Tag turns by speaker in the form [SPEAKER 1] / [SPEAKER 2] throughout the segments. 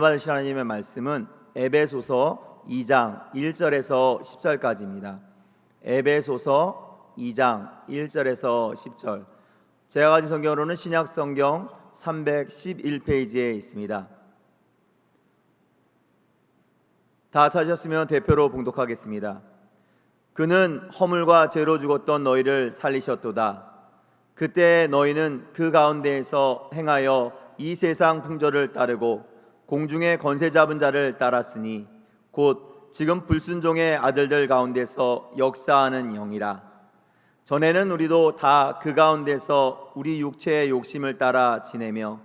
[SPEAKER 1] 받으실 하나님의 말씀은 에베소서 2장 1절에서 10절까지입니다. 에베소서 2장 1절에서 10절. 제가 가진 성경으로는 신약성경 311페이지에 있습니다. 다 찾으셨으면 대표로 봉독하겠습니다. 그는 허물과 죄로 죽었던 너희를 살리셨도다. 그때 너희는 그 가운데에서 행하여 이 세상 풍조를 따르고 공중의 권세 잡은 자를 따랐으니 곧 지금 불순종의 아들들 가운데서 역사하는 영이라. 전에는 우리도 다 그 가운데서 우리 육체의 욕심을 따라 지내며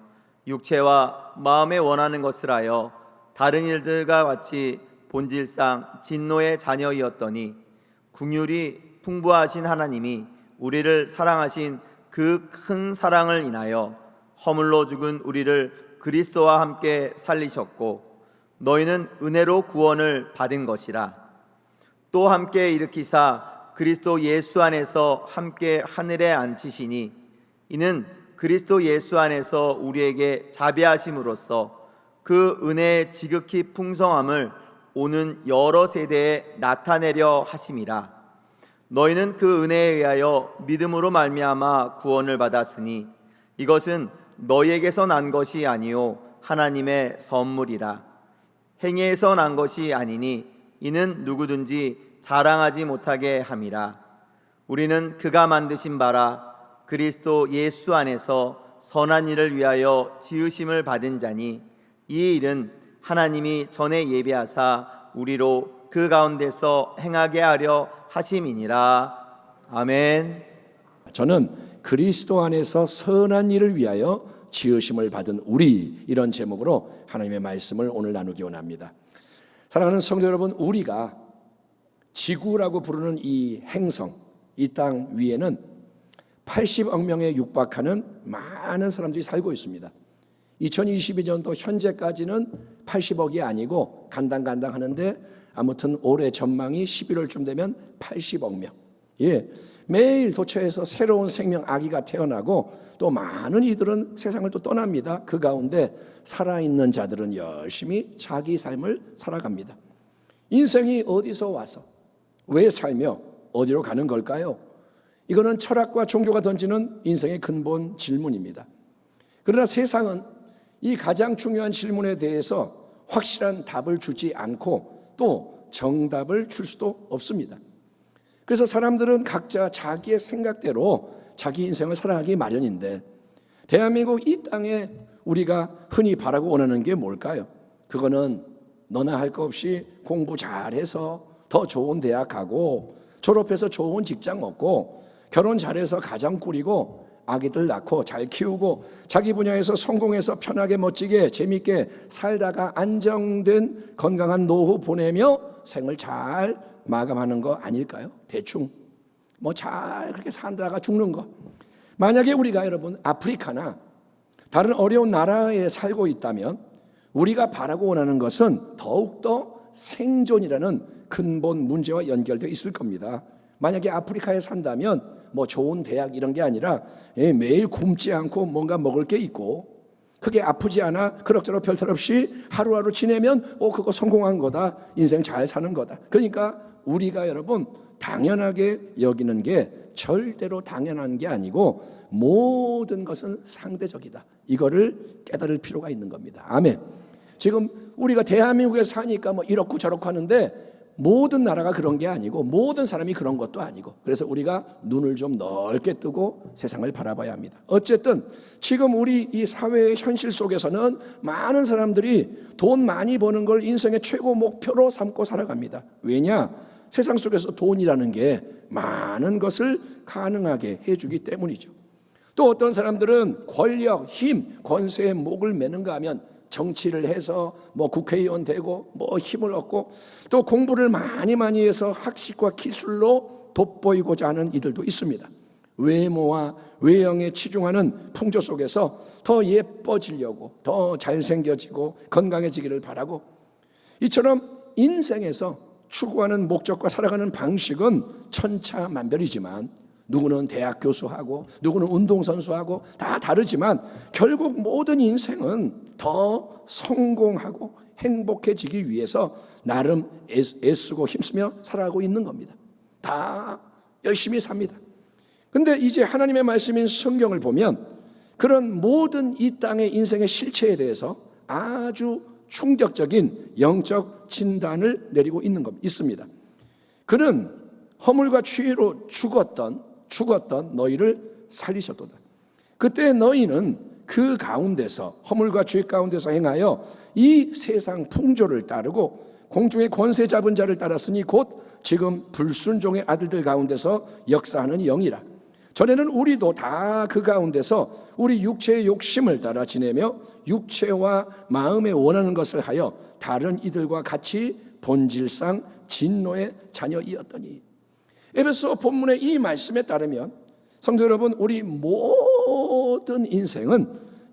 [SPEAKER 1] 육체와 마음에 원하는 것을 하여 다른 일들과 같이 본질상 진노의 자녀이었더니 긍휼이 풍부하신 하나님이 우리를 사랑하신 그 큰 사랑을 인하여 허물로 죽은 우리를 그리스도와 함께 살리셨고 너희는 은혜로 구원을 받은 것이라. 또 함께 일으키사 그리스도 예수 안에서 함께 하늘에 앉히시니 이는 그리스도 예수 안에서 우리에게 자비하심으로써 그 은혜의 지극히 풍성함을 오는 여러 세대에 나타내려 하심이라. 너희는 그 은혜에 의하여 믿음으로 말미암아 구원을 받았으니 이것은 너희에게서 난 것이 아니요 하나님의 선물이라. 행위에서 난 것이 아니니 이는 누구든지 자랑하지 못하게 함이라. 우리는 그가 만드신 바라 그리스도 예수 안에서 선한 일을 위하여 지으심을 받은 자니 이 일은 하나님이 전에 예비하사 우리로 그 가운데서 행하게 하려 하심이니라. 아멘.
[SPEAKER 2] 저는 그리스도 안에서 선한 일을 위하여 지으심을 받은 우리, 이런 제목으로 하나님의 말씀을 오늘 나누기 원합니다. 사랑하는 성도 여러분, 우리가 지구라고 부르는 이 행성, 이 땅 위에는 80억 명에 육박하는 많은 사람들이 살고 있습니다. 2022년도 현재까지는 80억이 아니고 간당간당 하는데 아무튼 올해 전망이 11월쯤 되면 80억 명. 매일 도처에서 새로운 생명 아기가 태어나고 또 많은 이들은 세상을 또 떠납니다. 그 가운데 살아있는 자들은 열심히 자기 삶을 살아갑니다. 인생이 어디서 와서 왜 살며 어디로 가는 걸까요? 이거는 철학과 종교가 던지는 인생의 근본 질문입니다. 그러나 세상은 이 가장 중요한 질문에 대해서 확실한 답을 주지 않고 또 정답을 줄 수도 없습니다. 그래서 사람들은 각자 자기의 생각대로 자기 인생을 살아가기 마련인데, 대한민국 이 땅에 우리가 흔히 바라고 원하는 게 뭘까요? 그거는 너나 할 거 없이 공부 잘해서 더 좋은 대학 가고 졸업해서 좋은 직장 얻고 결혼 잘해서 가정 꾸리고 아기들 낳고 잘 키우고 자기 분야에서 성공해서 편하게 멋지게 재밌게 살다가 안정된 건강한 노후 보내며 생을 잘 마감하는 거 아닐까요? 대충 잘 그렇게 살다가 죽는 거. 만약에 우리가 여러분 아프리카나 다른 어려운 나라에 살고 있다면 우리가 바라고 원하는 것은 더욱더 생존이라는 근본 문제와 연결되어 있을 겁니다. 만약에 아프리카에 산다면 좋은 대학 이런 게 아니라 매일 굶지 않고 뭔가 먹을 게 있고 크게 아프지 않아 그럭저럭 별탈 없이 하루하루 지내면 그거 성공한 거다, 인생 잘 사는 거다. 그러니까 우리가 여러분 당연하게 여기는 게 절대로 당연한 게 아니고 모든 것은 상대적이다. 이거를 깨달을 필요가 있는 겁니다. 아멘. 지금 우리가 대한민국에 사니까 이렇고 저렇고 하는데 모든 나라가 그런 게 아니고 모든 사람이 그런 것도 아니고, 그래서 우리가 눈을 좀 넓게 뜨고 세상을 바라봐야 합니다. 어쨌든 지금 우리 이 사회의 현실 속에서는 많은 사람들이 돈 많이 버는 걸 인생의 최고 목표로 삼고 살아갑니다. 왜냐? 세상 속에서 돈이라는 게 많은 것을 가능하게 해주기 때문이죠. 또 어떤 사람들은 권력, 힘, 권세에 목을 매는가 하면 정치를 해서 국회의원 되고 힘을 얻고 또 공부를 많이 해서 학식과 기술로 돋보이고자 하는 이들도 있습니다. 외모와 외형에 치중하는 풍조 속에서 더 예뻐지려고, 더 잘생겨지고 건강해지기를 바라고, 이처럼 인생에서 추구하는 목적과 살아가는 방식은 천차만별이지만 누구는 대학 교수하고 누구는 운동선수하고 다 다르지만 결국 모든 인생은 더 성공하고 행복해지기 위해서 나름 애쓰고 힘쓰며 살아가고 있는 겁니다. 다 열심히 삽니다. 근데 이제 하나님의 말씀인 성경을 보면 그런 모든 이 땅의 인생의 실체에 대해서 아주 충격적인 영적 진단을 내리고 있습니다. 그는 허물과 죄로 죽었던 너희를 살리셨도다. 그때 너희는 그 가운데서 허물과 죄 가운데서 행하여 이 세상 풍조를 따르고 공중의 권세 잡은 자를 따랐으니 곧 지금 불순종의 아들들 가운데서 역사하는 영이라. 전에는 우리도 다 그 가운데서 우리 육체의 욕심을 따라 지내며 육체와 마음에 원하는 것을 하여 다른 이들과 같이 본질상 진노의 자녀이었더니. 에베소 본문의 이 말씀에 따르면 성도 여러분, 우리 모든 인생은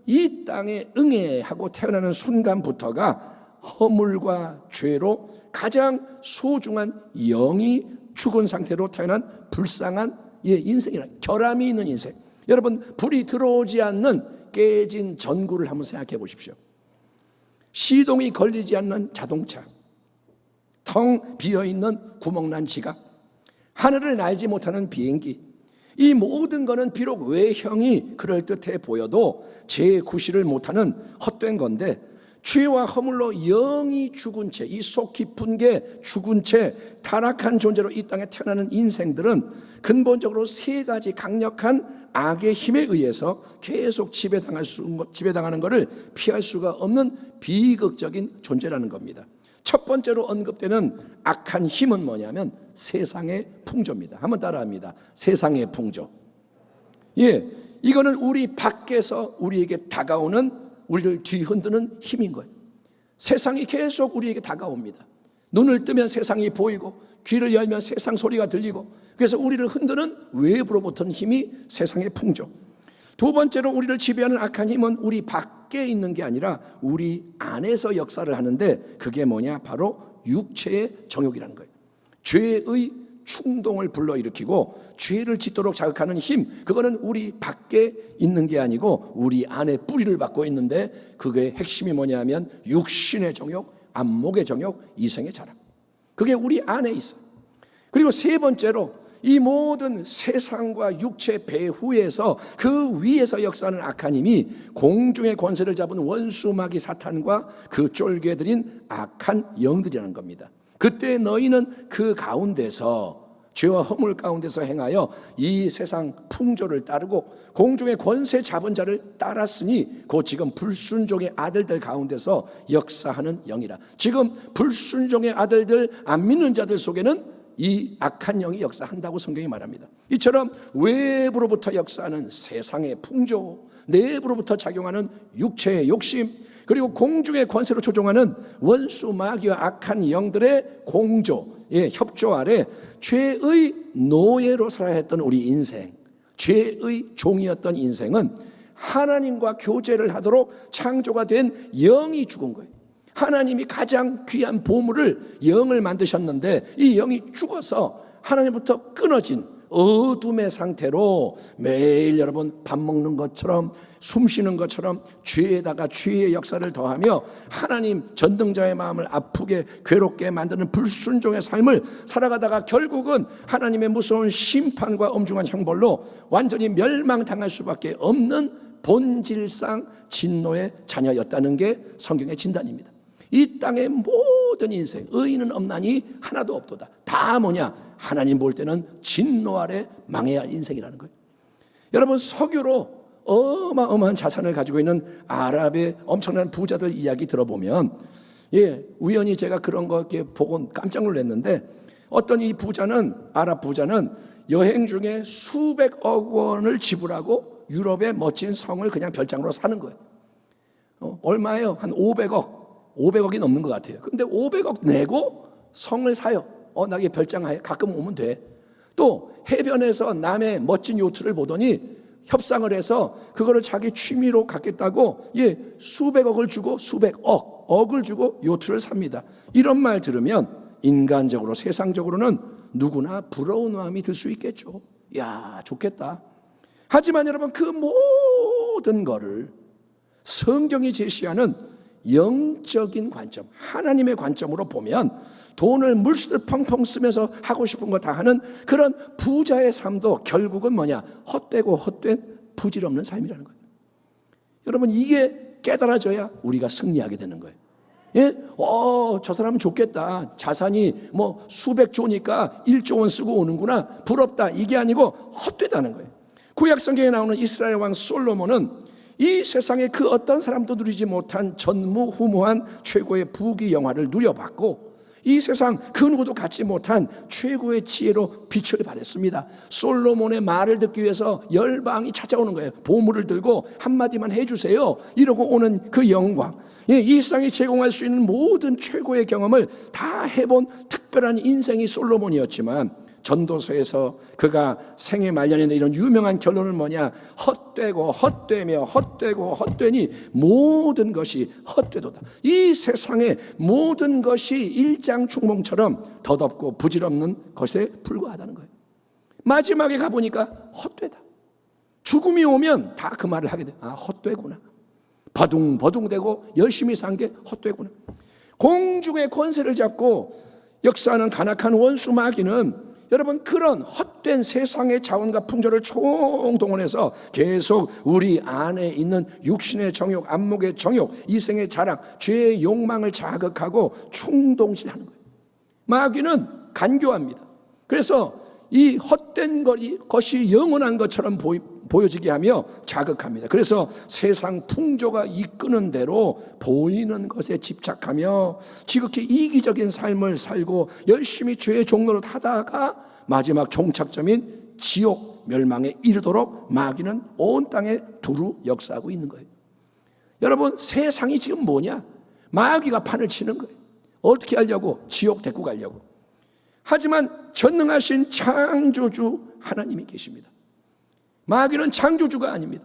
[SPEAKER 2] 이 땅에 응애하고 태어나는 순간부터가 허물과 죄로 가장 소중한 영이 죽은 상태로 태어난 불쌍한 인생이라, 결함이 있는 인생. 여러분, 불이 들어오지 않는 깨진 전구를 한번 생각해 보십시오. 시동이 걸리지 않는 자동차, 텅 비어있는 구멍난 지갑, 하늘을 날지 못하는 비행기, 이 모든 것은 비록 외형이 그럴듯해 보여도 재구실을 못하는 헛된 건데, 죄와 허물로 영이 죽은 채, 이 속 깊은 게 죽은 채 타락한 존재로 이 땅에 태어나는 인생들은 근본적으로 세 가지 강력한 악의 힘에 의해서 계속 지배당하는 것을 피할 수가 없는 비극적인 존재라는 겁니다. 첫 번째로 언급되는 악한 힘은 뭐냐면 세상의 풍조입니다. 한번 따라합니다. 세상의 풍조. 이거는 우리 밖에서 우리에게 다가오는, 우리를 뒤흔드는 힘인 거예요. 세상이 계속 우리에게 다가옵니다. 눈을 뜨면 세상이 보이고 귀를 열면 세상 소리가 들리고, 그래서 우리를 흔드는 외부로부터 힘이 세상의 풍조. 두 번째로 우리를 지배하는 악한 힘은 우리 밖에 있는 게 아니라 우리 안에서 역사를 하는데, 그게 뭐냐? 바로 육체의 정욕이라는 거예요. 죄의 충동을 불러일으키고 죄를 짓도록 자극하는 힘, 그거는 우리 밖에 있는 게 아니고 우리 안에 뿌리를 받고 있는데, 그게 핵심이 뭐냐면 육신의 정욕, 안목의 정욕, 이성의 자랑. 그게 우리 안에 있어. 그리고 세 번째로 이 모든 세상과 육체 배후에서 그 위에서 역사하는 악한 힘이 공중의 권세를 잡은 원수 마귀 사탄과 그 쫄개들인 악한 영들이라는 겁니다. 그때 너희는 그 가운데서, 죄와 허물 가운데서 행하여 이 세상 풍조를 따르고 공중의 권세 잡은 자를 따랐으니 곧 지금 불순종의 아들들 가운데서 역사하는 영이라. 지금 불순종의 아들들, 안 믿는 자들 속에는 이 악한 영이 역사한다고 성경이 말합니다. 이처럼 외부로부터 역사하는 세상의 풍조, 내부로부터 작용하는 육체의 욕심, 그리고 공중의 권세로 조종하는 원수 마귀와 악한 영들의 공조, 협조 아래 죄의 노예로 살아야 했던 우리 인생, 죄의 종이었던 인생은 하나님과 교제를 하도록 창조가 된 영이 죽은 거예요. 하나님이 가장 귀한 보물을 영을 만드셨는데 이 영이 죽어서 하나님부터 끊어진 어둠의 상태로 매일 여러분 밥 먹는 것처럼 숨 쉬는 것처럼 죄에다가 죄의 역사를 더하며 하나님 전능자의 마음을 아프게 괴롭게 만드는 불순종의 삶을 살아가다가 결국은 하나님의 무서운 심판과 엄중한 형벌로 완전히 멸망당할 수밖에 없는 본질상 진노의 자녀였다는 게 성경의 진단입니다. 이 땅의 모든 인생, 의인은 없나니 하나도 없도다. 다 뭐냐? 하나님 볼 때는 진노 아래 망해야 할 인생이라는 거예요. 여러분, 석유로 어마어마한 자산을 가지고 있는 아랍의 엄청난 부자들 이야기 들어보면, 우연히 제가 그런 거 이렇게 보고 깜짝 놀랐는데, 어떤 이 부자는, 아랍 부자는 여행 중에 수백억 원을 지불하고 유럽의 멋진 성을 그냥 별장으로 사는 거예요. 얼마예요? 한 500억이 넘는 것 같아요. 근데 500억 내고 성을 사요. 나 이게 별장 가끔 오면 돼. 또 해변에서 남의 멋진 요트를 보더니 협상을 해서 그거를 자기 취미로 갖겠다고 수백억을 주고 수백억을 주고 요트를 삽니다. 이런 말 들으면 인간적으로, 세상적으로는 누구나 부러운 마음이 들 수 있겠죠. 야, 좋겠다. 하지만 여러분, 그 모든 거를 성경이 제시하는 영적인 관점, 하나님의 관점으로 보면 돈을 물쓰듯 펑펑 쓰면서 하고 싶은 거 다 하는 그런 부자의 삶도 결국은 뭐냐? 헛되고 헛된 부질없는 삶이라는 거예요. 여러분, 이게 깨달아져야 우리가 승리하게 되는 거예요. 예? 저 사람은 좋겠다. 자산이 뭐 수백 조니까 1조 원 쓰고 오는구나. 부럽다. 이게 아니고 헛되다는 거예요. 구약 성경에 나오는 이스라엘 왕 솔로몬은 이 세상에 그 어떤 사람도 누리지 못한 전무후무한 최고의 부귀 영화를 누려봤고, 이 세상 그 누구도 갖지 못한 최고의 지혜로 빛을 발했습니다. 솔로몬의 말을 듣기 위해서 열방이 찾아오는 거예요. 보물을 들고 한마디만 해주세요 이러고 오는 그 영광, 이 세상이 제공할 수 있는 모든 최고의 경험을 다 해본 특별한 인생이 솔로몬이었지만, 전도서에서 그가 생애 말년에 이런 유명한 결론은 뭐냐? 헛되고 헛되며 헛되고 헛되니 모든 것이 헛되도다. 이 세상의 모든 것이 일장충몽처럼 덧없고 부질없는 것에 불과하다는 거예요. 마지막에 가보니까 헛되다. 죽음이 오면 다 그 말을 하게 돼. 헛되구나. 버둥버둥대고 열심히 산 게 헛되구나. 공중의 권세를 잡고 역사하는 간악한 원수 마귀는 여러분, 그런 헛된 세상의 자원과 풍조를 총동원해서 계속 우리 안에 있는 육신의 정욕, 안목의 정욕, 이생의 자랑, 죄의 욕망을 자극하고 충동질하는 거예요. 마귀는 간교합니다. 그래서 이 헛된 것이 영원한 것처럼 보여지게 하며 자극합니다. 그래서 세상 풍조가 이끄는 대로 보이는 것에 집착하며 지극히 이기적인 삶을 살고 열심히 죄의 종로를 하다가 마지막 종착점인 지옥 멸망에 이르도록 마귀는 온 땅에 두루 역사하고 있는 거예요. 여러분, 세상이 지금 뭐냐? 마귀가 판을 치는 거예요. 어떻게 하려고? 지옥 데리고 가려고. 하지만 전능하신 창조주 하나님이 계십니다. 마귀는 창조주가 아닙니다.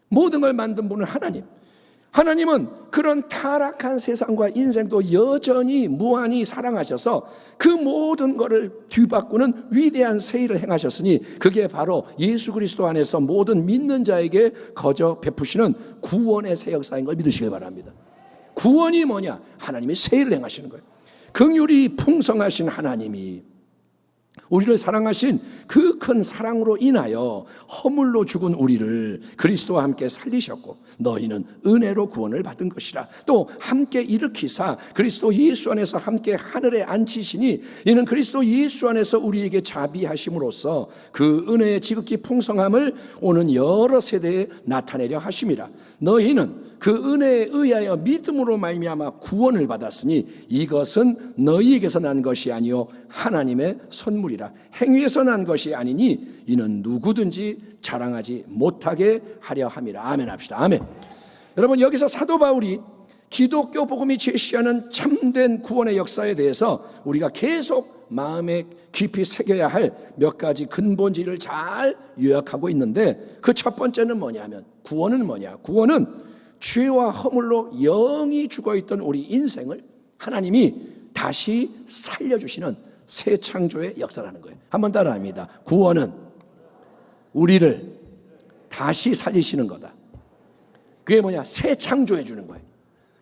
[SPEAKER 2] 모든 걸 만든 분은 하나님. 하나님은 그런 타락한 세상과 인생도 여전히 무한히 사랑하셔서 그 모든 것을 뒤바꾸는 위대한 세일을 행하셨으니, 그게 바로 예수 그리스도 안에서 모든 믿는 자에게 거저 베푸시는 구원의 새 역사인 걸 믿으시길 바랍니다. 구원이 뭐냐? 하나님이 세일을 행하시는 거예요. 긍휼이 풍성하신 하나님이 우리를 사랑하신 그 큰 사랑으로 인하여 허물로 죽은 우리를 그리스도와 함께 살리셨고, 너희는 은혜로 구원을 받은 것이라. 또 함께 일으키사 그리스도 예수 안에서 함께 하늘에 앉히시니, 이는 그리스도 예수 안에서 우리에게 자비하심으로써 그 은혜의 지극히 풍성함을 오는 여러 세대에 나타내려 하심이라. 너희는 그 은혜에 의하여 믿음으로 말미암아 구원을 받았으니 이것은 너희에게서 난 것이 아니요 하나님의 선물이라. 행위에서 난 것이 아니니 이는 누구든지 자랑하지 못하게 하려 함이라. 아멘 합시다. 아멘. 여러분, 여기서 사도 바울이 기독교 복음이 제시하는 참된 구원의 역사에 대해서 우리가 계속 마음에 깊이 새겨야 할 몇 가지 근본지를 잘 요약하고 있는데, 그 첫 번째는 뭐냐면, 구원은 뭐냐? 구원은 죄와 허물로 영이 죽어있던 우리 인생을 하나님이 다시 살려주시는 새 창조의 역사라는 거예요. 한번 따라합니다. 구원은 우리를 다시 살리시는 거다. 그게 뭐냐? 새 창조해 주는 거예요.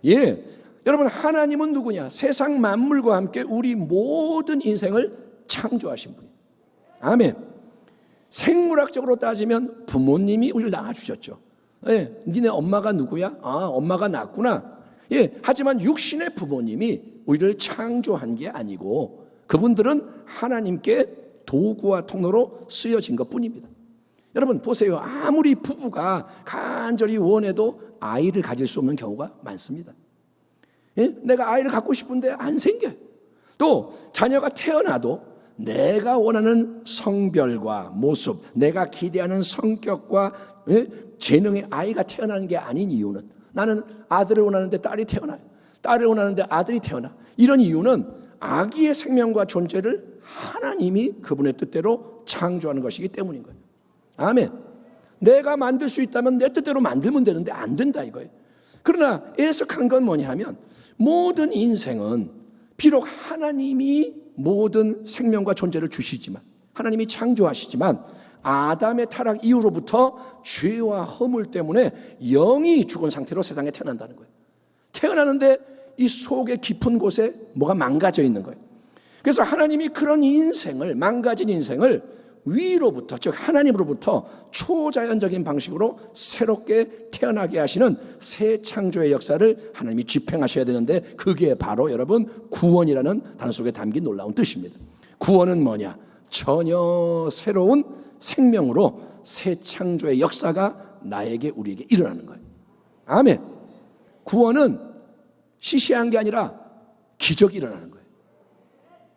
[SPEAKER 2] 예, 여러분, 하나님은 누구냐? 세상 만물과 함께 우리 모든 인생을 창조하신 분이에요. 아멘. 생물학적으로 따지면 부모님이 우리를 낳아주셨죠. 예, 니네 엄마가 누구야? 엄마가 낳았구나. 예, 하지만 육신의 부모님이 우리를 창조한 게 아니고 그분들은 하나님께 도구와 통로로 쓰여진 것 뿐입니다. 여러분 보세요. 아무리 부부가 간절히 원해도 아이를 가질 수 없는 경우가 많습니다. 예? 내가 아이를 갖고 싶은데 안 생겨요. 또 자녀가 태어나도 내가 원하는 성별과 모습, 내가 기대하는 성격과 재능의 아이가 태어나는 게 아닌 이유는, 나는 아들을 원하는데 딸이 태어나요. 딸을 원하는데 아들이 태어나. 이런 이유는 아기의 생명과 존재를 하나님이 그분의 뜻대로 창조하는 것이기 때문인 거예요. 아멘. 내가 만들 수 있다면 내 뜻대로 만들면 되는데 안 된다 이거예요. 그러나 애석한 건 뭐냐 하면, 모든 인생은 비록 하나님이 모든 생명과 존재를 주시지만, 하나님이 창조하시지만 아담의 타락 이후로부터 죄와 허물 때문에 영이 죽은 상태로 세상에 태어난다는 거예요. 태어나는데 이 속의 깊은 곳에 뭐가 망가져 있는 거예요. 그래서 하나님이 그런 인생을, 망가진 인생을 위로부터, 즉 하나님으로부터 초자연적인 방식으로 새롭게 태어나게 하시는 새 창조의 역사를 하나님이 집행하셔야 되는데, 그게 바로 여러분 구원이라는 단어 속에 담긴 놀라운 뜻입니다. 구원은 뭐냐? 전혀 새로운 생명으로 새 창조의 역사가 나에게, 우리에게 일어나는 거예요. 아멘. 구원은 시시한 게 아니라 기적이 일어나는 거예요.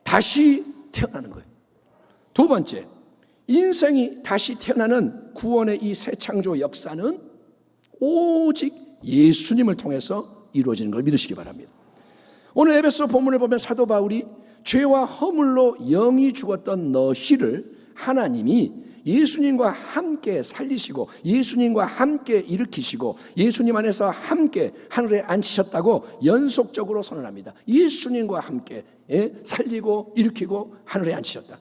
[SPEAKER 2] 다시 태어나는 거예요. 두 번째, 인생이 다시 태어나는 구원의 이 새 창조 역사는 오직 예수님을 통해서 이루어지는 걸 믿으시기 바랍니다. 오늘 에베소 본문을 보면 사도 바울이 죄와 허물로 영이 죽었던 너희를 하나님이 예수님과 함께 살리시고 예수님과 함께 일으키시고 예수님 안에서 함께 하늘에 앉히셨다고 연속적으로 선언합니다. 예수님과 함께 살리고 일으키고 하늘에 앉히셨다.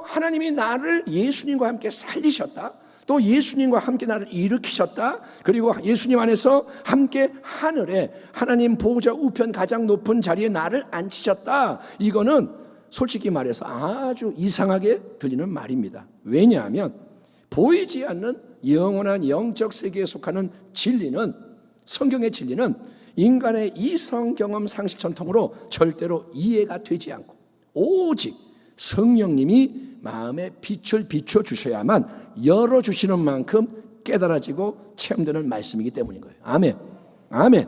[SPEAKER 2] 하나님이 나를 예수님과 함께 살리셨다. 또 예수님과 함께 나를 일으키셨다. 그리고 예수님 안에서 함께 하늘에 하나님 보호자 우편 가장 높은 자리에 나를 앉히셨다. 이거는 솔직히 말해서 아주 이상하게 들리는 말입니다. 왜냐하면 보이지 않는 영원한 영적 세계에 속하는 진리는, 성경의 진리는 인간의 이성 경험 상식 전통으로 절대로 이해가 되지 않고 오직 성령님이 마음에 빛을 비춰주셔야만 열어주시는 만큼 깨달아지고 체험되는 말씀이기 때문인 거예요. 아멘. 아멘.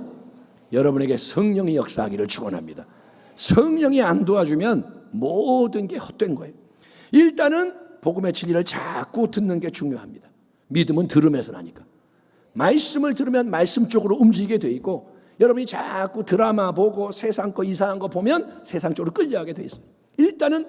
[SPEAKER 2] 여러분에게 성령이 역사하기를 축원합니다. 성령이 안 도와주면 모든 게 헛된 거예요. 일단은 복음의 진리를 자꾸 듣는 게 중요합니다. 믿음은 들음에서 나니까. 말씀을 들으면 말씀 쪽으로 움직이게 돼 있고, 여러분이 자꾸 드라마 보고 세상 거 이상한 거 보면 세상 쪽으로 끌려가게 돼 있어요. 일단은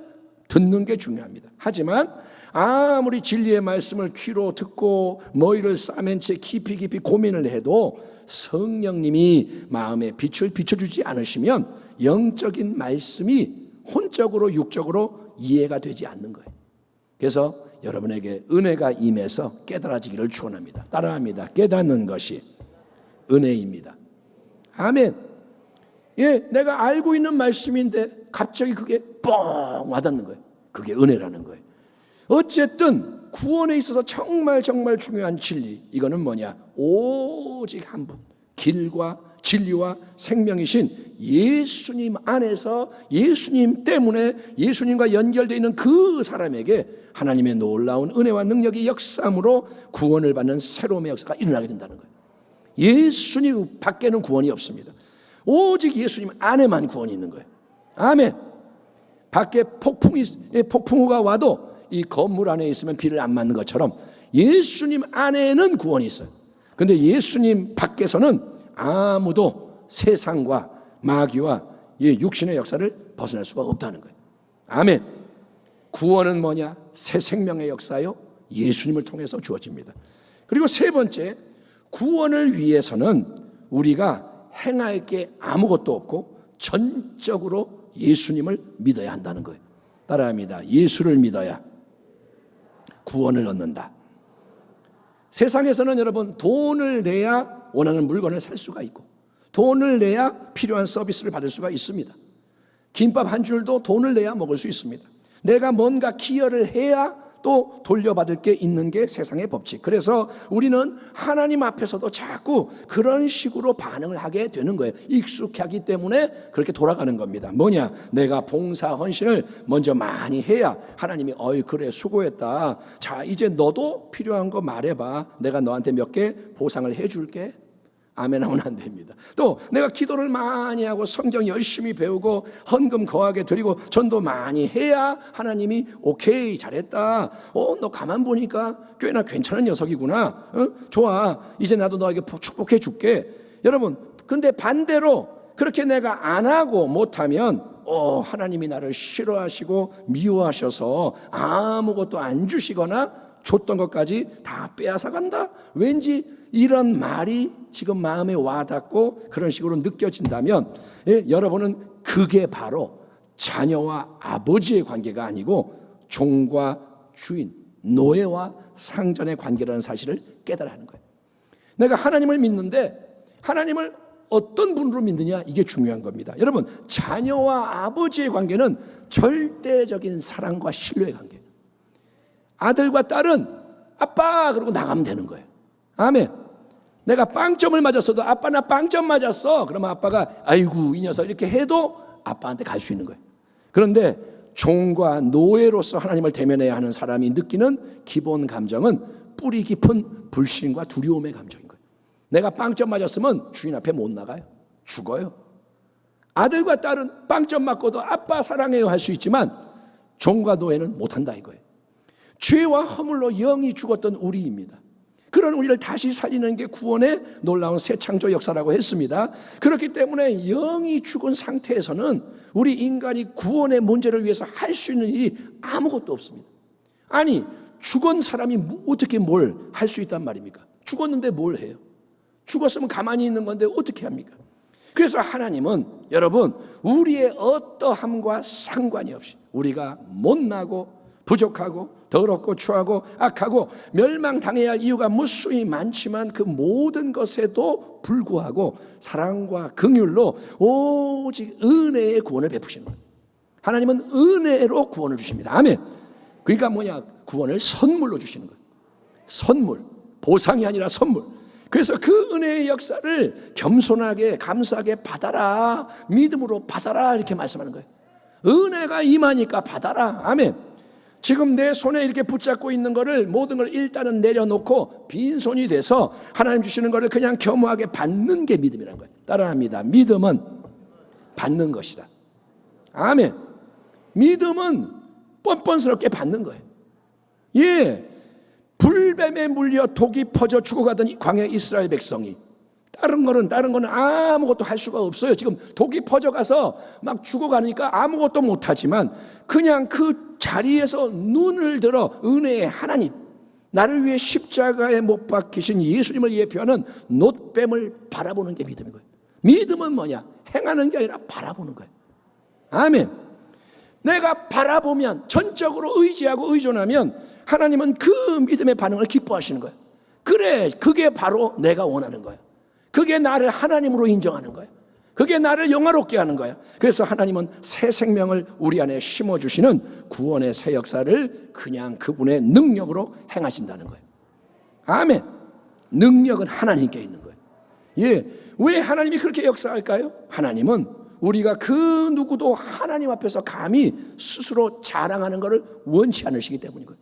[SPEAKER 2] 듣는 게 중요합니다. 하지만 아무리 진리의 말씀을 귀로 듣고 머리를 싸맨 채 깊이 고민을 해도 성령님이 마음에 빛을 비춰주지 않으시면 영적인 말씀이 혼적으로 육적으로 이해가 되지 않는 거예요. 그래서 여러분에게 은혜가 임해서 깨달아지기를 축원합니다. 따라합니다. 깨닫는 것이 은혜입니다. 아멘. 내가 알고 있는 말씀인데 갑자기 그게 뻥 와닿는 거예요. 그게 은혜라는 거예요. 어쨌든 구원에 있어서 정말 중요한 진리, 이거는 뭐냐? 오직 한 분, 길과 진리와 생명이신 예수님 안에서 예수님 때문에 예수님과 연결되어 있는 그 사람에게 하나님의 놀라운 은혜와 능력이 역사함으로 구원을 받는 새로움의 역사가 일어나게 된다는 거예요. 예수님 밖에는 구원이 없습니다. 오직 예수님 안에만 구원이 있는 거예요. 아멘. 밖에 폭풍우가 와도 이 건물 안에 있으면 비를 안 맞는 것처럼 예수님 안에는 구원이 있어요. 그런데 예수님 밖에서는 아무도 세상과 마귀와 육신의 역사를 벗어날 수가 없다는 거예요. 아멘. 구원은 뭐냐? 새 생명의 역사요, 예수님을 통해서 주어집니다. 그리고 세 번째, 구원을 위해서는 우리가 행할 게 아무것도 없고 전적으로 예수님을 믿어야 한다는 거예요. 따라합니다. 예수를 믿어야 구원을 얻는다. 세상에서는 여러분 돈을 내야 원하는 물건을 살 수가 있고 돈을 내야 필요한 서비스를 받을 수가 있습니다. 김밥 한 줄도 돈을 내야 먹을 수 있습니다. 내가 뭔가 기여를 해야 또 돌려받을 게 있는 게 세상의 법칙. 그래서 우리는 하나님 앞에서도 자꾸 그런 식으로 반응을 하게 되는 거예요. 익숙하기 때문에 그렇게 돌아가는 겁니다. 뭐냐? 내가 봉사 헌신을 먼저 많이 해야 하나님이 그래 수고했다, 자 이제 너도 필요한 거 말해봐, 내가 너한테 몇 개 보상을 해줄게. 아멘 하면 안 됩니다. 또 내가 기도를 많이 하고 성경 열심히 배우고 헌금 거하게 드리고 전도 많이 해야 하나님이 오케이 잘했다, 너 가만 보니까 꽤나 괜찮은 녀석이구나, 좋아, 이제 나도 너에게 축복해 줄게. 여러분, 근데 반대로 그렇게 내가 안 하고 못하면 하나님이 나를 싫어하시고 미워하셔서 아무것도 안 주시거나 줬던 것까지 다 빼앗아 간다, 왠지 이런 말이 지금 마음에 와닿고 그런 식으로 느껴진다면 여러분은 그게 바로 자녀와 아버지의 관계가 아니고 종과 주인, 노예와 상전의 관계라는 사실을 깨달아야 하는 거예요. 내가 하나님을 믿는데 하나님을 어떤 분으로 믿느냐, 이게 중요한 겁니다. 여러분, 자녀와 아버지의 관계는 절대적인 사랑과 신뢰의 관계예요. 아들과 딸은 아빠 그러고 나가면 되는 거예요. 아멘. 내가 빵점을 맞았어도 아빠 나 빵점 맞았어, 그러면 아빠가 아이고 이 녀석 이렇게 해도 아빠한테 갈 수 있는 거예요. 그런데 종과 노예로서 하나님을 대면해야 하는 사람이 느끼는 기본 감정은 뿌리 깊은 불신과 두려움의 감정인 거예요. 내가 빵점 맞았으면 주인 앞에 못 나가요. 죽어요. 아들과 딸은 빵점 맞고도 아빠 사랑해요 할 수 있지만 종과 노예는 못한다 이거예요. 죄와 허물로 영이 죽었던 우리입니다. 그런 우리를 다시 살리는 게 구원의 놀라운 새 창조 역사라고 했습니다. 그렇기 때문에 영이 죽은 상태에서는 우리 인간이 구원의 문제를 위해서 할 수 있는 일이 아무것도 없습니다. 아니, 죽은 사람이 어떻게 뭘 할 수 있단 말입니까? 죽었는데 뭘 해요? 죽었으면 가만히 있는 건데 어떻게 합니까? 그래서 하나님은 여러분, 우리의 어떠함과 상관이 없이 우리가 못나고 부족하고 더럽고 추하고 악하고 멸망당해야 할 이유가 무수히 많지만 그 모든 것에도 불구하고 사랑과 긍휼로 오직 은혜의 구원을 베푸시는 거예요. 하나님은 은혜로 구원을 주십니다. 아멘. 그러니까 뭐냐? 구원을 선물로 주시는 거예요. 선물, 보상이 아니라 선물. 그래서 그 은혜의 역사를 겸손하게 감사하게 받아라, 믿음으로 받아라, 이렇게 말씀하는 거예요. 은혜가 임하니까 받아라. 아멘. 지금 내 손에 이렇게 붙잡고 있는 거를 모든 걸 일단은 내려놓고 빈손이 돼서 하나님 주시는 거를 그냥 겸허하게 받는 게 믿음이라는 거예요. 따라합니다. 믿음은 받는 것이다. 아멘. 믿음은 뻔뻔스럽게 받는 거예요. 예, 불뱀에 물려 독이 퍼져 죽어가던 광야 이스라엘 백성이 다른 거는 아무것도 할 수가 없어요. 지금 독이 퍼져가서 막 죽어가니까 아무것도 못하지만 그냥 그 자리에서 눈을 들어 은혜의 하나님, 나를 위해 십자가에 못 박히신 예수님을 예표하는 놋뱀을 바라보는 게 믿음인 거예요. 믿음은 뭐냐? 행하는 게 아니라 바라보는 거예요. 아멘. 내가 바라보면, 전적으로 의지하고 의존하면 하나님은 그 믿음의 반응을 기뻐하시는 거예요. 그래, 그게 바로 내가 원하는 거예요. 그게 나를 하나님으로 인정하는 거예요. 그게 나를 영화롭게 하는 거예요. 그래서 하나님은 새 생명을 우리 안에 심어주시는 구원의 새 역사를 그냥 그분의 능력으로 행하신다는 거예요. 아멘. 능력은 하나님께 있는 거예요. 예, 왜 하나님이 그렇게 역사할까요? 하나님은 우리가 그 누구도 하나님 앞에서 감히 스스로 자랑하는 것을 원치 않으시기 때문인 거예요.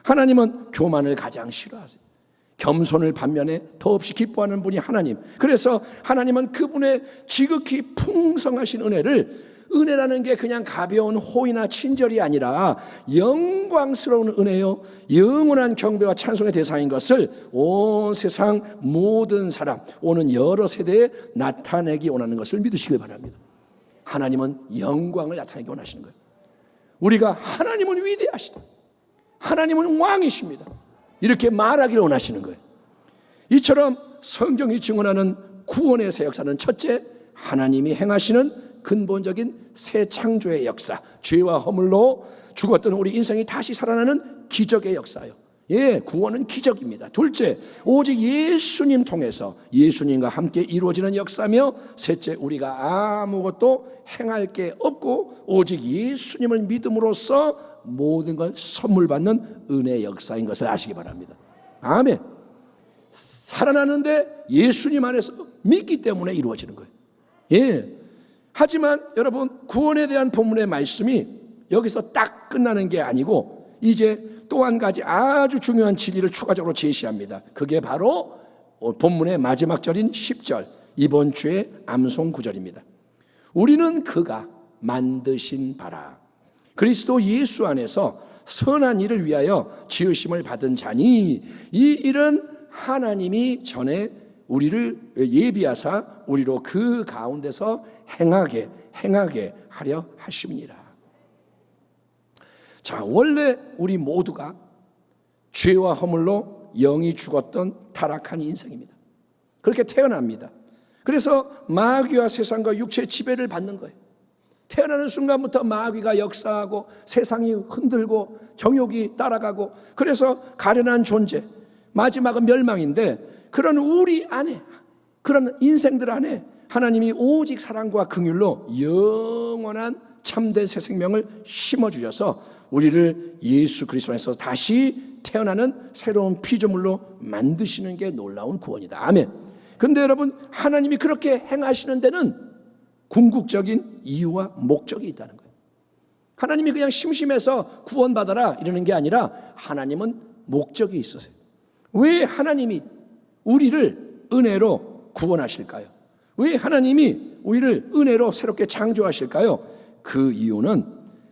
[SPEAKER 2] 하나님은 교만을 가장 싫어하세요. 겸손을 반면에 더없이 기뻐하는 분이 하나님. 그래서 하나님은 그분의 지극히 풍성하신 은혜라는 게 그냥 가벼운 호의나 친절이 아니라 영광스러운 은혜요, 영원한 경배와 찬송의 대상인 것을 온 세상 모든 사람, 오는 여러 세대에 나타내기 원하는 것을 믿으시길 바랍니다. 하나님은 영광을 나타내기 원하시는 거예요. 우리가 하나님은 위대하시다, 하나님은 왕이십니다, 이렇게 말하기를 원하시는 거예요. 이처럼 성경이 증언하는 구원의 새 역사는 첫째, 하나님이 행하시는 근본적인 새 창조의 역사, 죄와 허물로 죽었던 우리 인생이 다시 살아나는 기적의 역사요. 예, 구원은 기적입니다. 둘째, 오직 예수님 통해서 예수님과 함께 이루어지는 역사며, 셋째, 우리가 아무것도 행할 게 없고 오직 예수님을 믿음으로써 모든 걸 선물 받는 은혜의 역사인 것을 아시기 바랍니다. 아멘. 살아나는데 예수님 안에서 믿기 때문에 이루어지는 거예요. 예. 하지만 여러분, 구원에 대한 본문의 말씀이 여기서 딱 끝나는 게 아니고 이제 또 한 가지 아주 중요한 진리를 추가적으로 제시합니다. 그게 바로 본문의 마지막 절인 10절, 이번 주의 암송 구절입니다. 우리는 그가 만드신 바라 그리스도 예수 안에서 선한 일을 위하여 지으심을 받은 자니, 이 일은 하나님이 전에 우리를 예비하사 우리로 그 가운데서 행하게 하려 하심이니라. 자, 원래 우리 모두가 죄와 허물로 영이 죽었던 타락한 인생입니다. 그렇게 태어납니다. 그래서 마귀와 세상과 육체의 지배를 받는 거예요. 태어나는 순간부터 마귀가 역사하고 세상이 흔들고 정욕이 따라가고 그래서 가련한 존재, 마지막은 멸망인데 그런 우리 안에, 그런 인생들 안에 하나님이 오직 사랑과 긍휼로 영원한 참된 새 생명을 심어주셔서 우리를 예수 그리스도 안에서 다시 태어나는 새로운 피조물로 만드시는 게 놀라운 구원이다. 아멘. 근데 여러분, 하나님이 그렇게 행하시는 데는 궁극적인 이유와 목적이 있다는 거예요. 하나님이 그냥 심심해서 구원받아라 이러는 게 아니라 하나님은 목적이 있으세요. 왜 하나님이 우리를 은혜로 구원하실까요? 왜 하나님이 우리를 은혜로 새롭게 창조하실까요? 그 이유는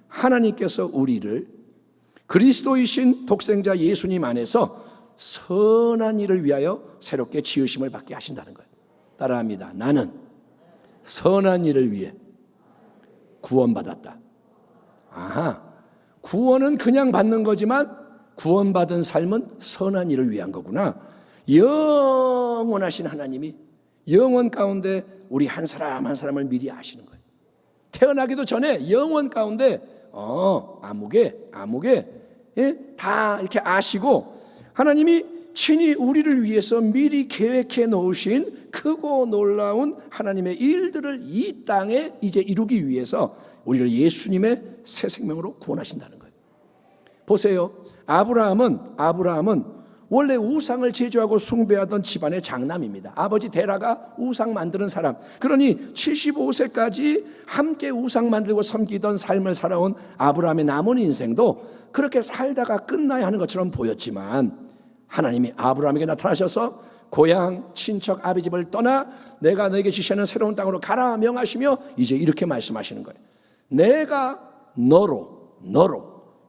[SPEAKER 2] 하나님께서 우리를 그리스도이신 독생자 예수님 안에서 선한 일을 위하여 새롭게 지으심을 받게 하신다는 거예요. 따라합니다. 나는 선한 일을 위해 구원받았다. 아하, 구원은 그냥 받는 거지만 구원받은 삶은 선한 일을 위한 거구나. 영원하신 하나님이 영원 가운데 우리 한 사람 한 사람을 미리 아시는 거예요. 태어나기도 전에 영원 가운데 아무개 다 이렇게 아시고 하나님이 친히 우리를 위해서 미리 계획해 놓으신 크고 놀라운 하나님의 일들을 이 땅에 이제 이루기 위해서 우리를 예수님의 새 생명으로 구원하신다는 거예요. 보세요. 아브라함은 원래 우상을 제주하고 숭배하던 집안의 장남입니다. 아버지 데라가 우상 만드는 사람. 그러니 75세까지 함께 우상 만들고 섬기던 삶을 살아온 아브라함의 남은 인생도 그렇게 살다가 끝나야 하는 것처럼 보였지만 하나님이 아브라함에게 나타나셔서 고향, 친척, 아비 집을 떠나 내가 너에게 지시하는 새로운 땅으로 가라 명하시며 이제 이렇게 말씀하시는 거예요. 내가 너로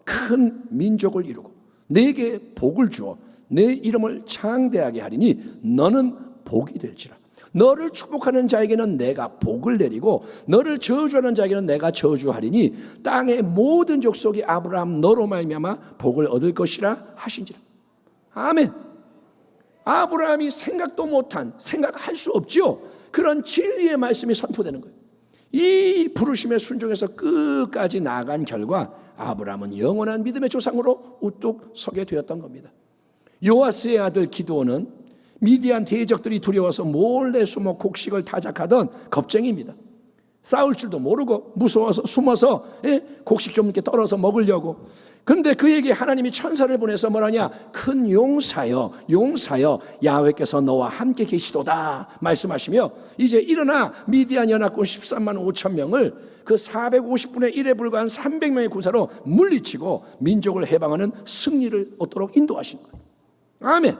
[SPEAKER 2] 큰 민족을 이루고 네게 복을 주어 내 이름을 창대하게 하리니 너는 복이 될지라. 너를 축복하는 자에게는 내가 복을 내리고 너를 저주하는 자에게는 내가 저주하리니 땅의 모든 족속이 아브라함 너로 말미암아 복을 얻을 것이라 하신지라. 아멘. 아브라함이 생각도 못한, 생각할 수 없죠. 그런 진리의 말씀이 선포되는 거예요. 이 부르심에 순종해서 끝까지 나아간 결과 아브라함은 영원한 믿음의 조상으로 우뚝 서게 되었던 겁니다. 요아스의 아들 기드온은 미디안 대적들이 두려워서 몰래 숨어 곡식을 타작하던 겁쟁이입니다. 싸울 줄도 모르고 무서워서 숨어서 곡식 좀 이렇게 떨어서 먹으려고. 근데 그에게 하나님이 천사를 보내서 뭐라냐? 큰 용사여 야훼께서 너와 함께 계시도다 말씀하시며 이제 일어나 미디안 연합군 13만 5천 명을 그 450분의 1에 불과한 300명의 군사로 물리치고 민족을 해방하는 승리를 얻도록 인도하신 거예요. 아멘.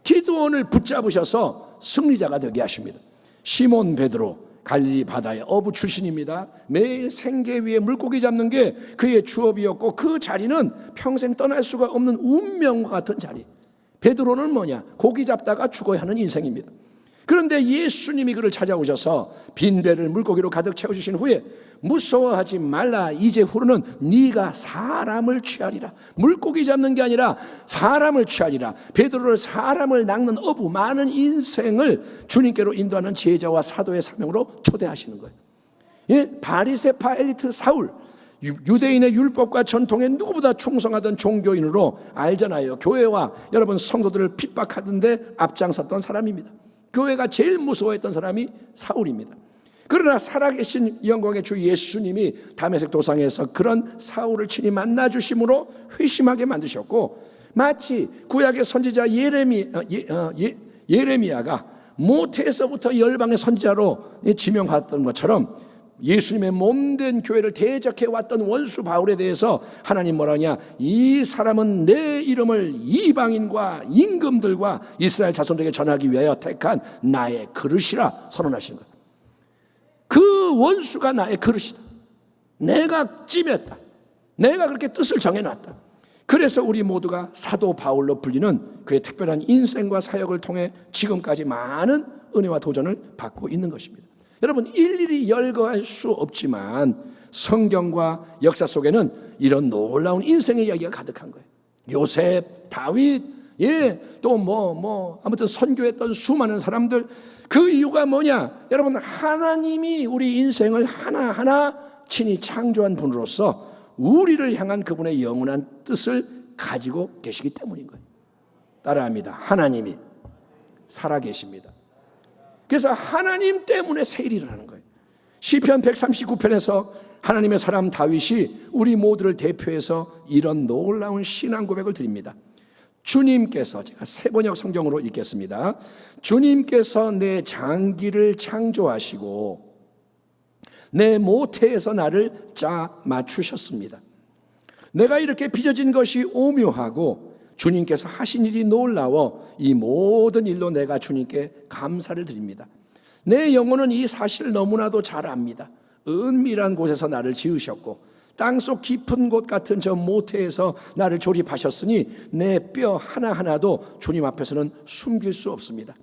[SPEAKER 2] 기드온을 붙잡으셔서 승리자가 되게 하십니다. 시몬 베드로 갈릴리 바다의 어부 출신입니다. 매일 생계 위에 물고기 잡는 게 그의 주업이었고 그 자리는 평생 떠날 수가 없는 운명과 같은 자리. 베드로는 뭐냐? 고기 잡다가 죽어야 하는 인생입니다. 그런데 예수님이 그를 찾아오셔서 빈대를 물고기로 가득 채워주신 후에 무서워하지 말라. 이제후로는 네가 사람을 취하리라. 물고기 잡는 게 아니라 사람을 취하리라. 베드로를 사람을 낚는 어부, 많은 인생을 주님께로 인도하는 제자와 사도의 사명으로 초대하시는 거예요. 바리새파 엘리트 사울, 유대인의 율법과 전통에 누구보다 충성하던 종교인으로 알잖아요. 교회와 여러분 성도들을 핍박하던데 앞장섰던 사람입니다. 교회가 제일 무서워했던 사람이 사울입니다. 그러나 살아계신 영광의 주 예수님이 다메섹 도상에서 그런 사울을 친히 만나주심으로 회심하게 만드셨고, 마치 구약의 선지자 예레미야가 모태에서부터 열방의 선지자로 지명받았던 것처럼 예수님의 몸된 교회를 대적해왔던 원수 바울에 대해서 하나님 뭐라냐? 이 사람은 내 이름을 이방인과 임금들과 이스라엘 자손들에게 전하기 위하여 택한 나의 그릇이라 선언하시는 거예요. 그 원수가 나의 그릇이다. 내가 찜했다. 내가 그렇게 뜻을 정해놨다. 그래서 우리 모두가 사도 바울로 불리는 그의 특별한 인생과 사역을 통해 지금까지 많은 은혜와 도전을 받고 있는 것입니다. 여러분, 일일이 열거할 수 없지만 성경과 역사 속에는 이런 놀라운 인생의 이야기가 가득한 거예요. 요셉, 다윗, 또 아무튼 선교했던 수많은 사람들. 그 이유가 뭐냐? 여러분, 하나님이 우리 인생을 하나하나 친히 창조한 분으로서 우리를 향한 그분의 영원한 뜻을 가지고 계시기 때문인 거예요. 따라합니다. 하나님이 살아계십니다. 그래서 하나님 때문에 새 일이 일어나는 거예요. 시편 139편에서 하나님의 사람 다윗이 우리 모두를 대표해서 이런 놀라운 신앙 고백을 드립니다. 주님께서, 제가 세번역 성경으로 읽겠습니다. 주님께서 내 장기를 창조하시고 내 모태에서 나를 짜 맞추셨습니다. 내가 이렇게 빚어진 것이 오묘하고 주님께서 하신 일이 놀라워 이 모든 일로 내가 주님께 감사를 드립니다. 내 영혼은 이 사실을 너무나도 잘 압니다. 은밀한 곳에서 나를 지으셨고 땅속 깊은 곳 같은 저 모태에서 나를 조립하셨으니 내 뼈 하나하나도 주님 앞에서는 숨길 수 없습니다.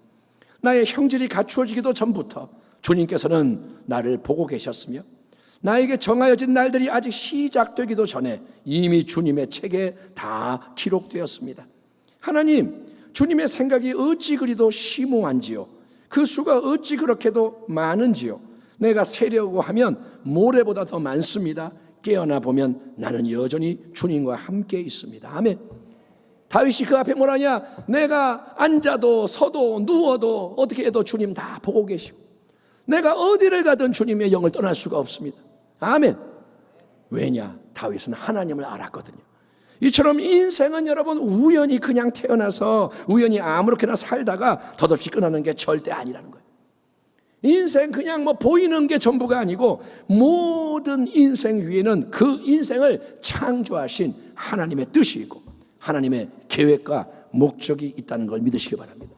[SPEAKER 2] 나의 형질이 갖추어지기도 전부터 주님께서는 나를 보고 계셨으며 나에게 정하여진 날들이 아직 시작되기도 전에 이미 주님의 책에 다 기록되었습니다. 하나님, 주님의 생각이 어찌 그리도 심오한지요, 그 수가 어찌 그렇게도 많은지요. 내가 세려고 하면 모래보다 더 많습니다. 깨어나 보면 나는 여전히 주님과 함께 있습니다. 아멘. 다윗이 그 앞에 뭐라냐? 내가 앉아도 서도 누워도 어떻게 해도 주님 다 보고 계시고 내가 어디를 가든 주님의 영을 떠날 수가 없습니다. 아멘. 왜냐? 다윗은 하나님을 알았거든요. 이처럼 인생은 여러분 우연히 그냥 태어나서 우연히 아무렇게나 살다가 덧없이 끝나는 게 절대 아니라는 거예요. 인생 그냥 뭐 보이는 게 전부가 아니고 모든 인생 위에는 그 인생을 창조하신 하나님의 뜻이 있고 하나님의 계획과 목적이 있다는 걸 믿으시기 바랍니다.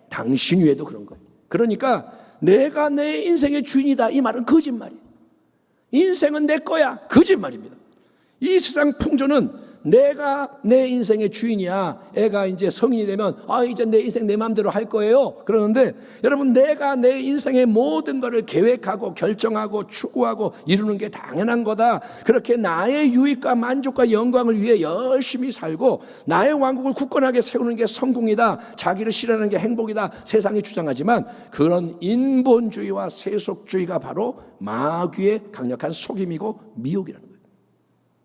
[SPEAKER 2] 당신 위에도 그런 거예요. 그러니까 내가 내 인생의 주인이다, 이 말은 거짓말이에요. 인생은 내 거야, 거짓말입니다. 이 세상 풍조는 내가 내 인생의 주인이야. 애가 이제 성인이 되면 이제 내 인생 내 마음대로 할 거예요. 그러는데 여러분, 내가 내 인생의 모든 것을 계획하고 결정하고 추구하고 이루는 게 당연한 거다. 그렇게 나의 유익과 만족과 영광을 위해 열심히 살고 나의 왕국을 굳건하게 세우는 게 성공이다, 자기를 실현하는 게 행복이다, 세상이 주장하지만 그런 인본주의와 세속주의가 바로 마귀의 강력한 속임이고 미혹이라는 거예요.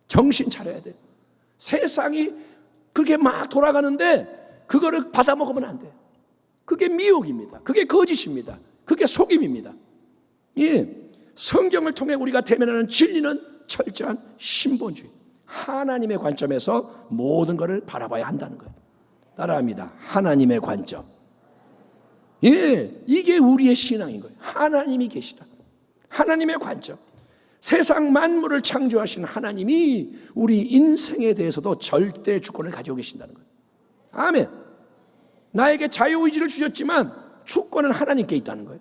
[SPEAKER 2] 정신 차려야 돼요. 세상이 그렇게 막 돌아가는데 그거를 받아먹으면 안 돼요. 그게 미혹입니다. 그게 거짓입니다. 그게 속임입니다. 예, 성경을 통해 우리가 대면하는 진리는 철저한 신본주의, 하나님의 관점에서 모든 것을 바라봐야 한다는 거예요. 따라합니다. 하나님의 관점. 예, 이게 우리의 신앙인 거예요. 하나님이 계시다. 하나님의 관점. 세상 만물을 창조하신 하나님이 우리 인생에 대해서도 절대 주권을 가지고 계신다는 거예요. 아멘. 나에게 자유의지를 주셨지만 주권은 하나님께 있다는 거예요.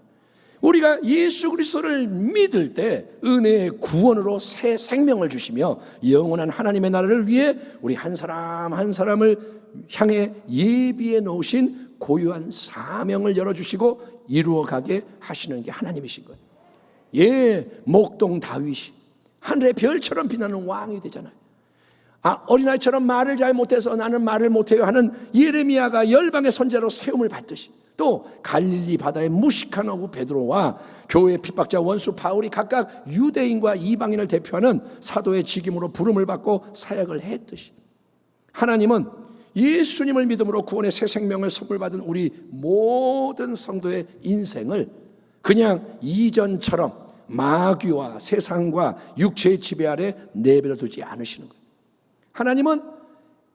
[SPEAKER 2] 우리가 예수 그리스도를 믿을 때 은혜의 구원으로 새 생명을 주시며 영원한 하나님의 나라를 위해 우리 한 사람 한 사람을 향해 예비해 놓으신 고유한 사명을 열어주시고 이루어가게 하시는 게 하나님이신 거예요. 예, 목동 다윗이 하늘의 별처럼 빛나는 왕이 되잖아요. 어린아이처럼 말을 잘 못해서 나는 말을 못해요 하는 예레미야가 열방의 선지자로 세움을 받듯이, 또 갈릴리 바다의 무식한 어부 베드로와 교회의 핍박자 원수 바울이 각각 유대인과 이방인을 대표하는 사도의 직임으로 부름을 받고 사역을 했듯이, 하나님은 예수님을 믿음으로 구원의 새 생명을 선물 받은 우리 모든 성도의 인생을 그냥 이전처럼 마귀와 세상과 육체의 지배 아래 내버려 두지 않으시는 거예요. 하나님은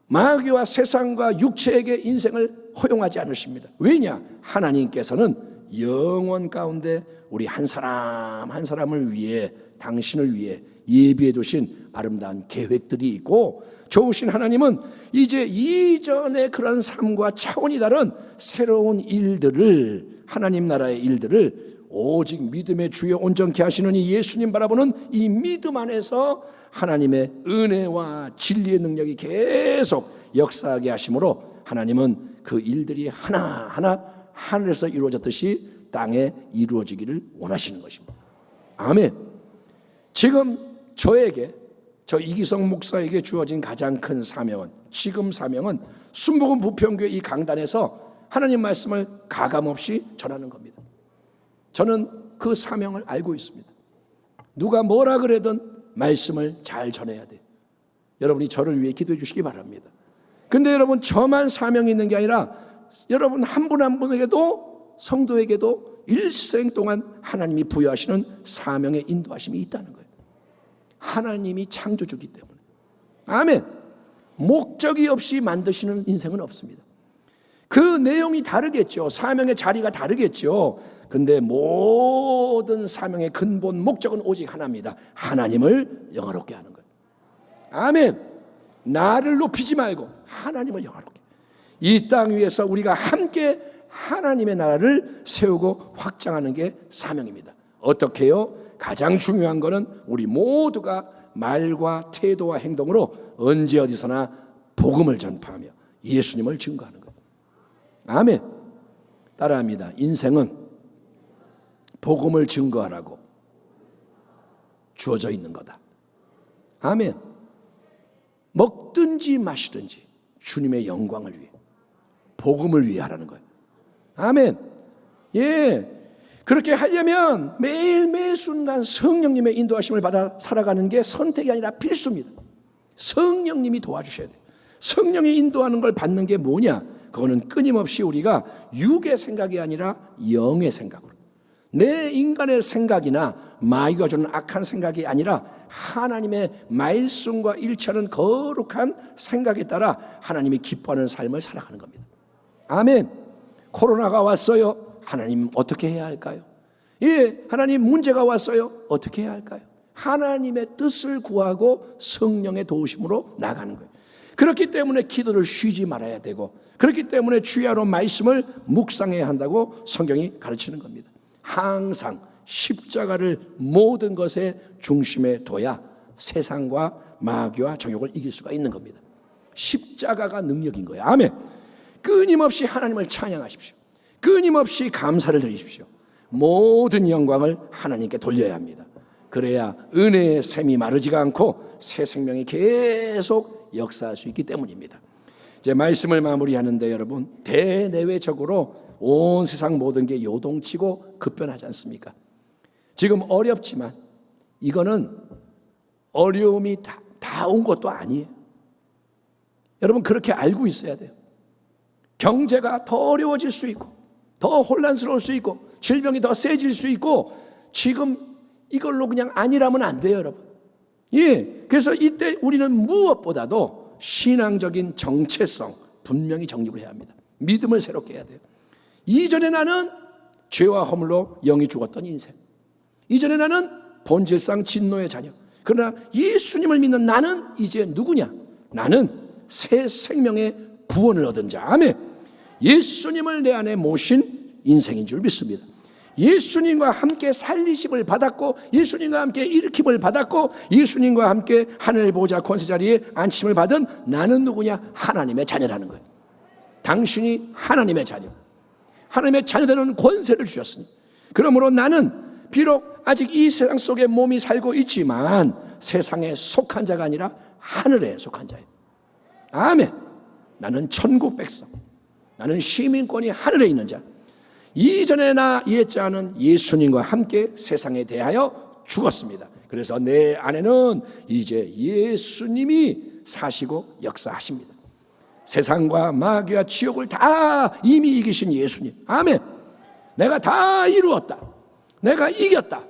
[SPEAKER 2] 마귀와 세상과 육체에게 인생을 허용하지 않으십니다. 왜냐? 하나님께서는 영원 가운데 우리 한 사람 한 사람을 위해, 당신을 위해 예비해 두신 아름다운 계획들이 있고, 좋으신 하나님은 이제 이전의 그런 삶과 차원이 다른 새로운 일들을, 하나님 나라의 일들을 오직 믿음의 주여 온전케 하시는 이 예수님 바라보는 이 믿음 안에서 하나님의 은혜와 진리의 능력이 계속 역사하게 하심으로 하나님은 그 일들이 하나하나 하늘에서 이루어졌듯이 땅에 이루어지기를 원하시는 것입니다. 아멘. 지금 저에게, 저 이기성 목사에게 주어진 가장 큰 사명은, 지금 사명은 순복음 부평교회 이 강단에서 하나님 말씀을 가감없이 전하는 겁니다. 저는 그 사명을 알고 있습니다. 누가 뭐라 그래든 말씀을 잘 전해야 돼요. 여러분이 저를 위해 기도해 주시기 바랍니다. 근데 여러분, 저만 사명이 있는 게 아니라 여러분 한 분 한 분에게도, 성도에게도 일생 동안 하나님이 부여하시는 사명의 인도하심이 있다는 거예요. 하나님이 창조주기 때문에. 아멘. 목적이 없이 만드시는 인생은 없습니다. 그 내용이 다르겠죠. 사명의 자리가 다르겠죠. 근데 모든 사명의 근본 목적은 오직 하나입니다. 하나님을 영화롭게 하는 거예요. 아멘. 나를 높이지 말고 하나님을 영화롭게. 이 땅 위에서 우리가 함께 하나님의 나라를 세우고 확장하는 게 사명입니다. 어떻게 해요? 가장 중요한 거는 우리 모두가 말과 태도와 행동으로 언제 어디서나 복음을 전파하며 예수님을 증거하는 거예요. 아멘. 따라합니다. 인생은 복음을 증거하라고 주어져 있는 거다. 아멘. 먹든지 마시든지 주님의 영광을 위해, 복음을 위해 하라는 거예요. 아멘. 예. 그렇게 하려면 매일매일 순간 성령님의 인도하심을 받아 살아가는 게 선택이 아니라 필수입니다. 성령님이 도와주셔야 돼요. 성령이 인도하는 걸 받는 게 뭐냐? 그거는 끊임없이 우리가 육의 생각이 아니라 영의 생각으로, 내 인간의 생각이나 마귀가 주는 악한 생각이 아니라 하나님의 말씀과 일치하는 거룩한 생각에 따라 하나님이 기뻐하는 삶을 살아가는 겁니다. 아멘. 코로나가 왔어요. 하나님 어떻게 해야 할까요? 예, 하나님 문제가 왔어요. 어떻게 해야 할까요? 하나님의 뜻을 구하고 성령의 도우심으로 나가는 거예요. 그렇기 때문에 기도를 쉬지 말아야 되고, 그렇기 때문에 주야로 말씀을 묵상해야 한다고 성경이 가르치는 겁니다. 항상 십자가를 모든 것의 중심에 둬야 세상과 마귀와 정욕을 이길 수가 있는 겁니다. 십자가가 능력인 거예요. 아멘. 끊임없이 하나님을 찬양하십시오. 끊임없이 감사를 드리십시오. 모든 영광을 하나님께 돌려야 합니다. 그래야 은혜의 샘이 마르지가 않고 새 생명이 계속 역사할 수 있기 때문입니다. 이제 말씀을 마무리하는데 여러분, 대내외적으로 온 세상 모든 게 요동치고 급변하지 않습니까? 지금 어렵지만 이거는 어려움이 다 온 것도 아니에요. 여러분, 그렇게 알고 있어야 돼요. 경제가 더 어려워질 수 있고, 더 혼란스러울 수 있고, 질병이 더 세질 수 있고, 지금 이걸로 그냥 아니라면 안 돼요, 여러분. 예. 그래서 이때 우리는 무엇보다도 신앙적인 정체성 분명히 정립을 해야 합니다. 믿음을 새롭게 해야 돼요. 이전에 나는 죄와 허물로 영이 죽었던 인생, 이전에 나는 본질상 진노의 자녀. 그러나 예수님을 믿는 나는 이제 누구냐? 나는 새 생명의 구원을 얻은 자. 아멘. 예수님을 내 안에 모신 인생인 줄 믿습니다. 예수님과 함께 살리심을 받았고, 예수님과 함께 일으킴을 받았고, 예수님과 함께 하늘 보좌 권세 자리에 앉힘을 받은 나는 누구냐? 하나님의 자녀라는 거예요. 당신이 하나님의 자녀, 하나님의 자녀되는 권세를 주셨으니, 그러므로 나는 비록 아직 이 세상 속에 몸이 살고 있지만 세상에 속한 자가 아니라 하늘에 속한 자예요. 아멘. 나는 천국 백성, 나는 시민권이 하늘에 있는 자. 이전에 나 옛자는 예수님과 함께 세상에 대하여 죽었습니다. 그래서 내 안에는 이제 예수님이 사시고 역사하십니다. 세상과 마귀와 지옥을 다 이미 이기신 예수님. 아멘. 내가 다 이루었다, 내가 이겼다.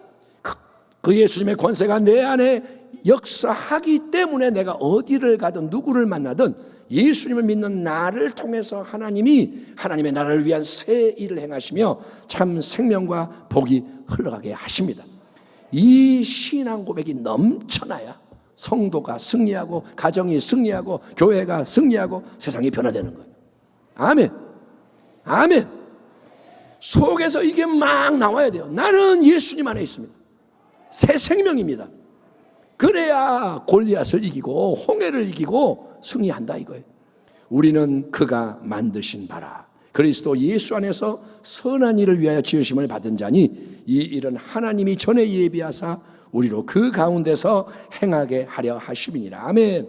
[SPEAKER 2] 그 예수님의 권세가 내 안에 역사하기 때문에 내가 어디를 가든 누구를 만나든 예수님을 믿는 나를 통해서 하나님이 하나님의 나라를 위한 새 일을 행하시며 참 생명과 복이 흘러가게 하십니다. 이 신앙 고백이 넘쳐나야 성도가 승리하고, 가정이 승리하고, 교회가 승리하고, 세상이 변화되는 거예요. 아멘. 아멘. 속에서 이게 막 나와야 돼요. 나는 예수님 안에 있습니다. 새 생명입니다. 그래야 골리앗을 이기고 홍해를 이기고 승리한다 이거예요. 우리는 그가 만드신 바라 그리스도 예수 안에서 선한 일을 위하여 지으심을 받은 자니 이 일은 하나님이 전에 예비하사 우리로 그 가운데서 행하게 하려 하심이니라. 아멘.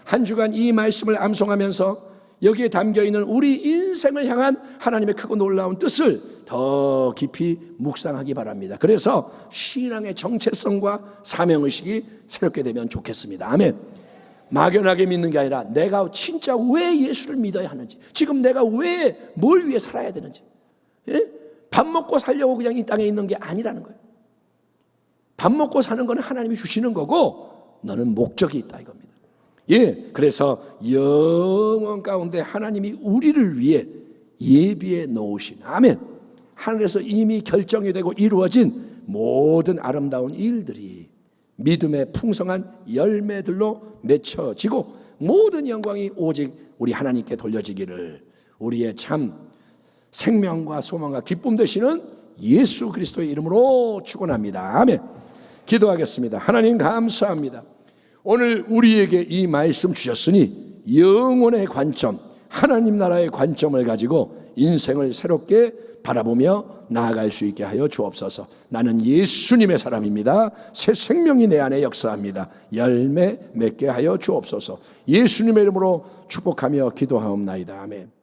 [SPEAKER 2] 한 주간 이 말씀을 암송하면서 여기에 담겨있는 우리 인생을 향한 하나님의 크고 놀라운 뜻을 더 깊이 묵상하기 바랍니다. 그래서 신앙의 정체성과 사명의식이 새롭게 되면 좋겠습니다. 아멘. 막연하게 믿는 게 아니라 내가 진짜 왜 예수를 믿어야 하는지, 지금 내가 왜 뭘 위해 살아야 되는지, 밥 먹고 살려고 그냥 이 땅에 있는 게 아니라는 거예요. 밥 먹고 사는 거는 하나님이 주시는 거고 너는 목적이 있다 이겁니다. 그래서 영원 가운데 하나님이 우리를 위해 예비해 놓으신, 아멘, 하늘에서 이미 결정이 되고 이루어진 모든 아름다운 일들이 믿음의 풍성한 열매들로 맺혀지고 모든 영광이 오직 우리 하나님께 돌려지기를 우리의 참 생명과 소망과 기쁨 되시는 예수 그리스도의 이름으로 축원합니다. 아멘. 기도하겠습니다. 하나님 감사합니다. 오늘 우리에게 이 말씀 주셨으니 영혼의 관점, 하나님 나라의 관점을 가지고 인생을 새롭게 바라보며 나아갈 수 있게 하여 주옵소서. 나는 예수님의 사람입니다. 새 생명이 내 안에 역사합니다. 열매 맺게 하여 주옵소서. 예수님의 이름으로 축복하며 기도하옵나이다. 아멘.